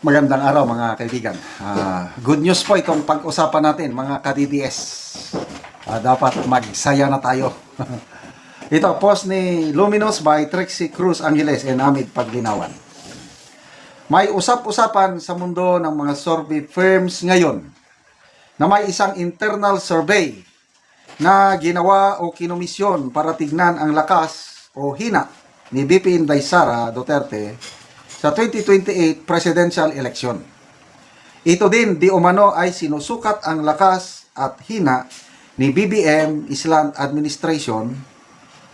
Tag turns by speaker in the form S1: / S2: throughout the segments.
S1: Magandang araw mga kaibigan. Good news po itong pag-usapan natin mga ka-DDS. Dapat magsaya na tayo. Ito, post ni Luminous by Trixie Cruz Angeles and Amid Paglinawan. May usap-usapan sa mundo ng mga survey firms ngayon na may isang internal survey na ginawa o kinomisyon para tignan ang lakas o hina ni VP Inday Sara Duterte sa 2028 presidential election. Ito din di umano ay sinusukat ang lakas at hina ni BBM Island Administration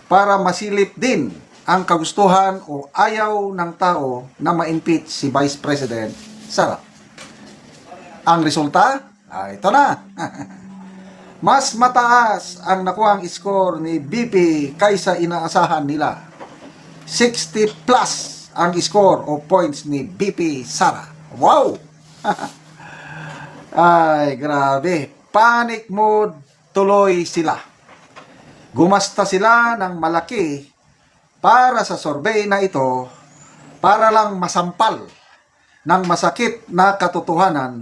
S1: para masilip din ang kagustuhan o ayaw ng tao na ma-impeach si Vice President Sara. Ang resulta? Ito na. Mas mataas ang nakuhang score ni BP kaysa inaasahan nila. 60 plus ang score o points ni BP Sara. Wow! Ay, grabe. Panic mode tuloy sila. Gumasta sila ng malaki para sa survey na ito para lang masampal ng masakit na katotohanan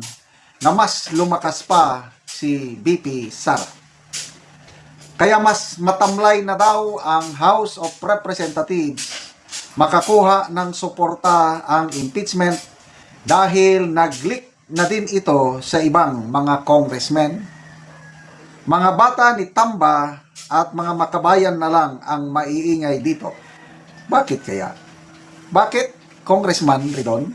S1: na mas lumakas pa si BP Sara. Kaya mas matamlay na daw ang House of Representatives makakuha ng suporta ang impeachment dahil nag-leak na din ito sa ibang mga congressmen. Mga bata ni Tamba at mga makabayan na lang ang maiingay dito. Bakit kaya? Bakit, Congressman Ridon?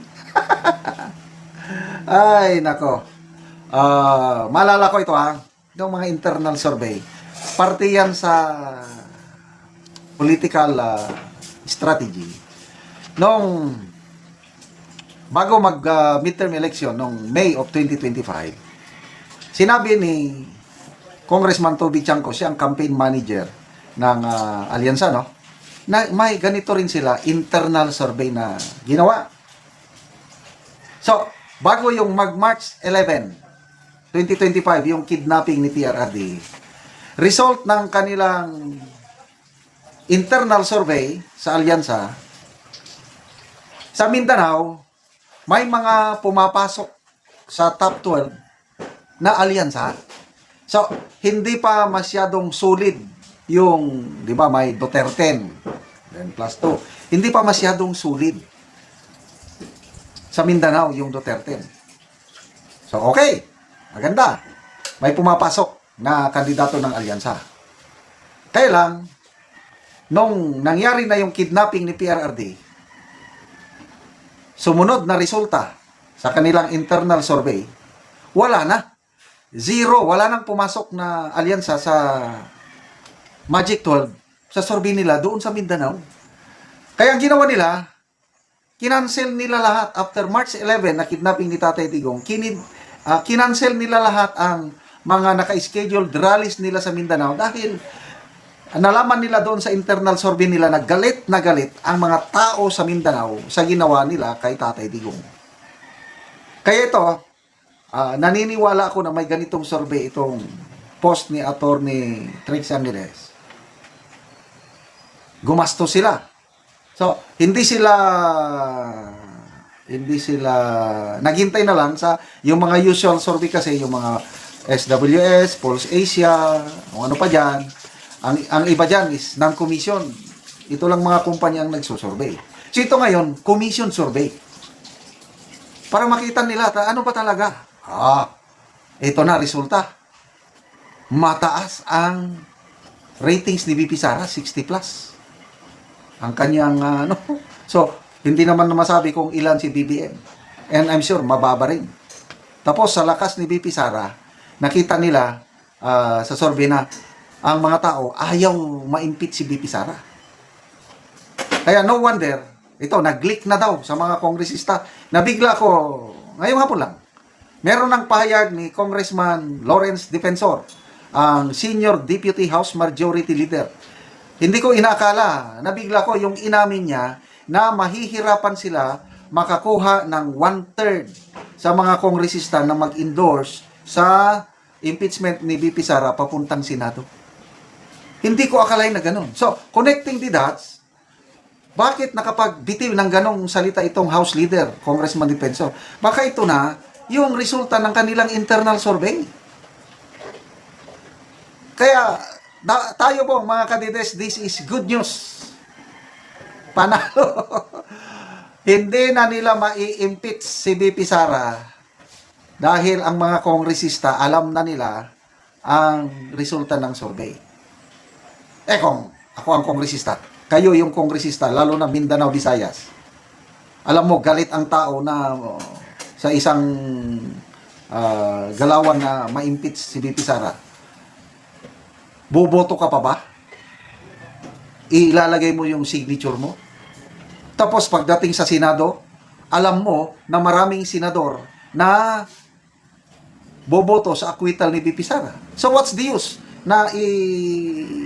S1: Ay, nako. Maalala ko ito yung mga internal survey. Parte yan sa political strategy. Nung bago mag midterm election nung May of 2025, sinabi ni Congressman Toby Chanco, siya ang campaign manager ng Alyansa, no? Na may ganito rin sila, internal survey na ginawa. So, bago yung mag-March 11, 2025, yung kidnapping ni PRRD, result ng kanilang internal survey sa Alyansa, sa Mindanao, may mga pumapasok sa top 12 na Alyansa. So, hindi pa masyadong solid yung, di ba, may Duterte, then plus 2. Hindi pa masyadong solid sa Mindanao yung Duterte. So, okay. Maganda. May pumapasok na kandidato ng Alyansa. Kaya lang, nung nangyari na yung kidnapping ni PRRD, sumunod na resulta sa kanilang internal survey, wala na. Zero. Wala nang pumasok na alyansa sa Magic 12 sa survey nila doon sa Mindanao. Kaya ang ginawa nila, kinancel nila lahat after March 11 na kidnapping ni Tatay Digong. Kinancel nila lahat ang mga naka-scheduled rallies nila sa Mindanao dahil nalaman nila doon sa internal survey nila na galit ang mga tao sa Mindanao sa ginawa nila kay Tatay Digong. Kaya ito, naniniwala ako na may ganitong survey itong post ni Attorney Trixie Angeles. Gumasto sila. So, hindi sila naghintay na lang sa yung mga usual survey kasi yung mga SWS, Pulse Asia, kung ano pa dyan. Ang iba dyan is non-commission. Ito lang mga kumpanya ang nagsusurvey. So ito ngayon, commission survey. Para makita nila, ano ba talaga? Ito na, resulta. Mataas ang ratings ni VP Sara, 60 plus. Ang kanyang, So, hindi naman na masabi kung ilan si BBM. And I'm sure, mababa rin. Tapos, sa lakas ni VP Sara, nakita nila sa survey na ang mga tao ayaw ma-impeach si VP Sara. Kaya no wonder, ito, nag-leak na daw sa mga kongresista. Nabigla ko, ngayong hapon lang, meron ng pahayag ni Congressman Lawrence Defensor, ang Senior Deputy House Majority Leader. Hindi ko inakala, nabigla ko yung inamin niya na mahihirapan sila makakuha ng 1/3 sa mga kongresista na mag-endorse sa impeachment ni VP Sara papuntang Senado. Hindi ko akalain na ganun. So, connecting the dots, Bakit nakapagbitiw ng ganong salita itong House Leader, Congressman Defensor? Baka ito na yung resulta ng kanilang internal survey. Kaya, tayo po mga kadides, this is good news. Panalo. Hindi na nila mai-impeach si BP Sara dahil ang mga kongresista alam na nila ang resulta ng survey. Kung ako ang kongresista, kayo yung kongresista, lalo na Mindanao, Visayas, alam mo, galit ang tao na sa isang galawan na ma-impeach si BP Sara. Boboto ka pa ba? Ilalagay mo yung signature mo? Tapos pagdating sa Senado, alam mo na maraming senador na boboto sa acquittal ni BP Sara. So what's the use na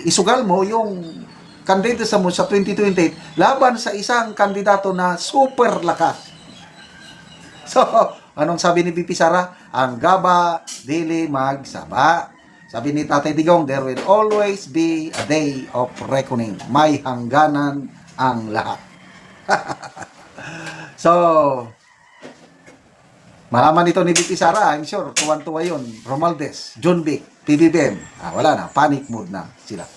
S1: isugal mo yung kandidato mo sa 2028 laban sa isang kandidato na super lakas? So, anong sabi ni BP Sara? Ang gaba, dili magsaba. Sabi ni Tatay Digong, there will always be a day of reckoning. May hangganan ang lahat. So, malaman ito ni BP Sara, I'm sure, tuwan-tuwa yun. Romualdez, John Vic, PBBM. Wala na, panic mode na sila.